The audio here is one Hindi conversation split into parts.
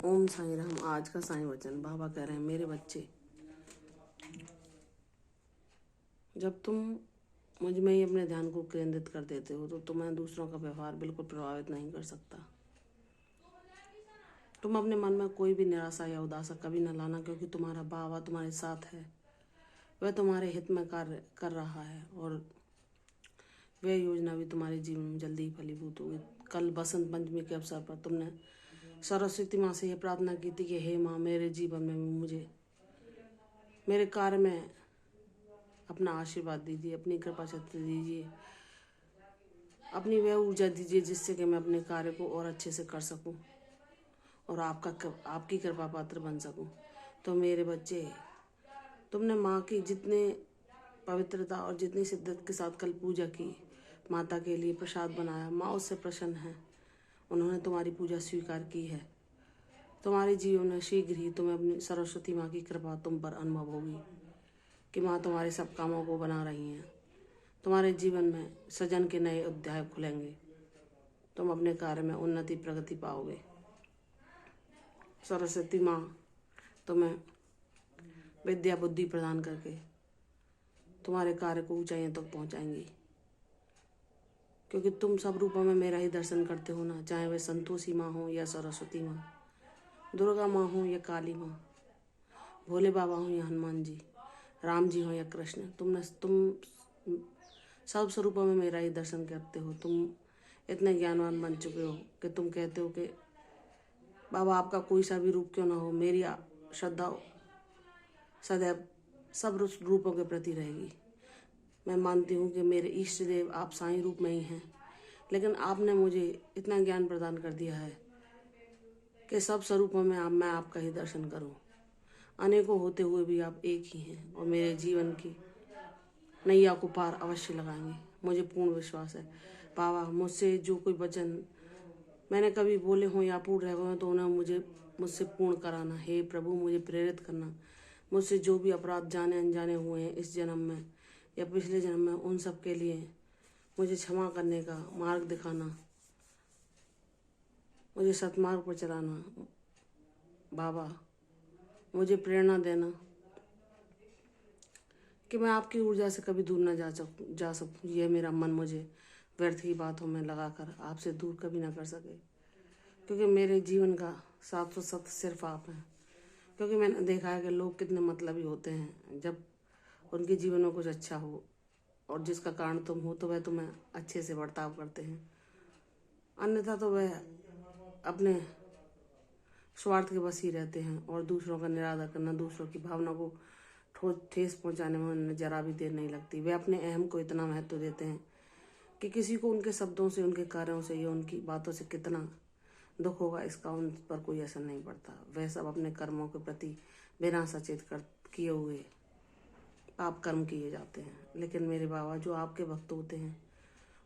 ओम साईं राम। आज का साईं वचन बाबा कह रहे हैं, मेरे बच्चे, जब तुम मुझ में ही अपने ध्यान को केंद्रित कर देते हो तो तुम्हें दूसरों का व्यवहार बिल्कुल प्रभावित नहीं कर सकता। तुम अपने मन में कोई भी निराशा या उदासा कभी न लाना, क्योंकि तुम्हारा बाबा तुम्हारे साथ है। वह तुम्हारे हित में कार्य कर रहा है और वह योजना भी तुम्हारे जीवन में जल्दी ही फलीभूत होगी। कल बसंत पंचमी के अवसर पर तुमने सरस्वती माँ से यह प्रार्थना की थी कि हे माँ, मेरे जीवन में मुझे मेरे कार्य में अपना आशीर्वाद दीजिए, अपनी कृपा शक्ति दीजिए, अपनी वह ऊर्जा दीजिए जिससे कि मैं अपने कार्य को और अच्छे से कर सकूं और आपकी कृपा पात्र बन सकूं। तो मेरे बच्चे, तुमने माँ की जितने पवित्रता और जितनी शिद्दत के साथ कल पूजा की, माता के लिए प्रसाद बनाया, माँ उससे प्रसन्न है। उन्होंने तुम्हारी पूजा स्वीकार की है। तुम्हारे जीवन में शीघ्र ही तुम्हें अपनी सरस्वती माँ की कृपा तुम पर अनुभव होगी कि माँ तुम्हारे सब कामों को बना रही हैं। तुम्हारे जीवन में सृजन के नए अध्याय खुलेंगे। तुम अपने कार्य में उन्नति प्रगति पाओगे। सरस्वती माँ तुम्हें विद्या बुद्धि प्रदान करके तुम्हारे कार्य को ऊंचाइयों तक पहुंचाएंगी, क्योंकि तुम सब रूपों में मेरा ही दर्शन करते हो ना। चाहे वे संतोषी माँ हो या सरस्वती माँ, दुर्गा माँ हो या काली माँ, भोले बाबा हो या हनुमान जी, राम जी हो या कृष्ण, तुम सब स्वरूपों में मेरा ही दर्शन करते हो। तुम इतने ज्ञानवान बन चुके हो कि तुम कहते हो कि बाबा आपका कोई सा भी रूप क्यों ना हो, मेरी श्रद्धा सदैव सब रूपों के प्रति रहेगी। मैं मानती हूँ कि मेरे इष्ट देव आप साईं रूप में ही हैं, लेकिन आपने मुझे इतना ज्ञान प्रदान कर दिया है कि सब स्वरूपों में मैं आपका ही दर्शन करूँ। अनेकों होते हुए भी आप एक ही हैं और मेरे जीवन की नैया को पार अवश्य लगाएंगे, मुझे पूर्ण विश्वास है। बाबा, मुझसे जो कोई वचन मैंने कभी बोले हों या पूर्ण रहे हों तो उन्हें मुझसे पूर्ण कराना। हे प्रभु, मुझे प्रेरित करना। मुझसे जो भी अपराध जाने अनजाने हुए हैं इस जन्म में या पिछले जन्म में, उन सब के लिए मुझे क्षमा करने का मार्ग दिखाना, मुझे सतमार्ग पर चलाना। बाबा, मुझे प्रेरणा देना कि मैं आपकी ऊर्जा से कभी दूर न जा सकूं। यह मेरा मन मुझे व्यर्थ की बातों में लगाकर आपसे दूर कभी ना कर सके, क्योंकि मेरे जीवन का शाश्वत सत्य सिर्फ आप हैं। क्योंकि मैंने देखा है कि लोग कितने मतलबी होते हैं। जब उनके जीवन में कुछ अच्छा हो और जिसका कारण तुम हो तो वह तुम्हें अच्छे से बर्ताव करते हैं, अन्यथा तो वह अपने स्वार्थ के बस ही रहते हैं और दूसरों का निरादर करना, दूसरों की भावना को ठेस पहुंचाने में उन्हें जरा भी देर नहीं लगती। वे अपने अहम को इतना महत्व देते हैं कि किसी को उनके शब्दों से, उनके कार्यों से या उनकी बातों से कितना दुख होगा इसका उन पर कोई असर नहीं पड़ता। वह सब अपने कर्मों के प्रति बिना सचेत कर किए हुए पाप कर्म किए जाते हैं। लेकिन मेरे बाबा, जो आपके भक्त होते हैं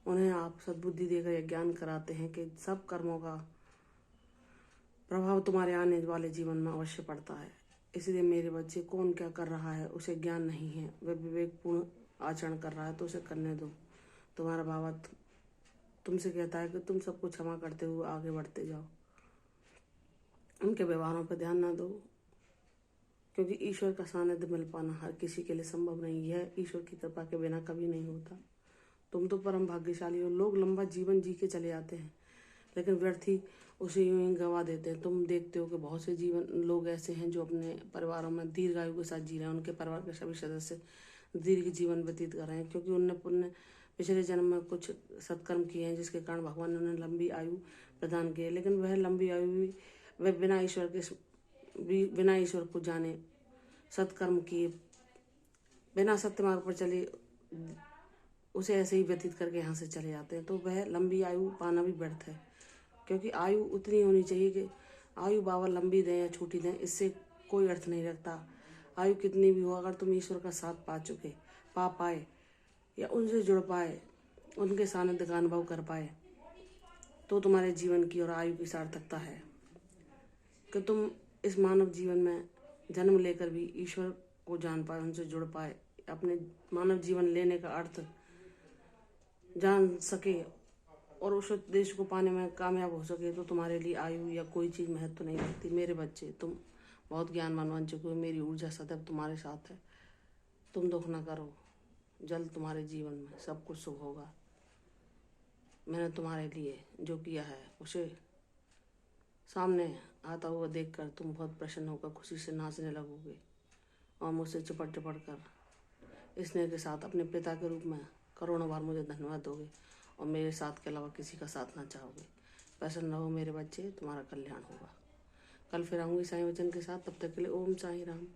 उन्हें आप सद्बुद्धि देकर यह ज्ञान कराते हैं कि सब कर्मों का प्रभाव तुम्हारे आने वाले जीवन में अवश्य पड़ता है। इसलिए मेरे बच्चे, कौन क्या कर रहा है उसे ज्ञान नहीं है, वह विवेकपूर्ण आचरण कर रहा है तो उसे करने दो। तुम्हारा बाबा तुमसे कहता है कि तुम सबको क्षमा करते हुए आगे बढ़ते जाओ, उनके व्यवहारों पर ध्यान ना दो, क्योंकि ईश्वर का सानिध्य मिल पाना हर किसी के लिए संभव नहीं। यह ईश्वर की कृपा के बिना कभी नहीं होता। तुम तो परम भाग्यशाली हो। लोग लंबा जीवन जी के चले जाते हैं, लेकिन व्यर्थ ही उसे यूं ही गंवा देते हैं। तुम देखते हो कि बहुत से लोग ऐसे हैं जो अपने परिवारों में दीर्घायु के साथ जी रहे हैं। उनके परिवार के सभी सदस्य दीर्घ जीवन व्यतीत कर रहे हैं, क्योंकि उनने पिछले जन्म में कुछ सत्कर्म किए हैं जिसके कारण भगवान ने उन्हें लंबी आयु प्रदान की है। लेकिन वह लंबी आयु भी वह बिना ईश्वर को जाने, सत्कर्म किए, बिना सत्य मार्ग पर चले, उसे ऐसे ही व्यतीत करके यहाँ से चले जाते हैं। तो वह लंबी आयु पाना भी व्यर्थ है, क्योंकि आयु उतनी होनी चाहिए कि आयु बाबा लंबी दें या छोटी दें, इससे कोई अर्थ नहीं रखता। आयु कितनी भी हो, अगर तुम ईश्वर का साथ पा पाए या उनसे जुड़ पाए, उनके सानिध्य का अनुभव कर पाए, तो तुम्हारे जीवन की और आयु की सार्थकता है। कि तुम इस मानव जीवन में जन्म लेकर भी ईश्वर को जान पाए, उनसे जुड़ पाए, अपने मानव जीवन लेने का अर्थ जान सके और उस उद्देश्य को पाने में कामयाब हो सके तो तुम्हारे लिए आयु या कोई चीज़ महत्व नहीं रखती। मेरे बच्चे, तुम बहुत ज्ञानवान बन चुके हो, मेरी ऊर्जा सदैव तुम्हारे साथ है। तुम दुख ना करो, जल्द तुम्हारे जीवन में सब कुछ शुभ होगा। मैंने तुम्हारे लिए जो किया है उसे सामने आता हुआ देखकर तुम बहुत प्रसन्न होकर खुशी से नाचने लगोगे और मुझसे चिपट चिपट कर स्नेह के साथ अपने पिता के रूप में करोड़ों बार मुझे धन्यवाद दोगे और मेरे साथ के अलावा किसी का साथ ना चाहोगे। प्रसन्न रहो मेरे बच्चे, तुम्हारा कल्याण होगा। कल फिर आऊँगी साईं वचन के साथ, तब तक के लिए ओम साईं राम।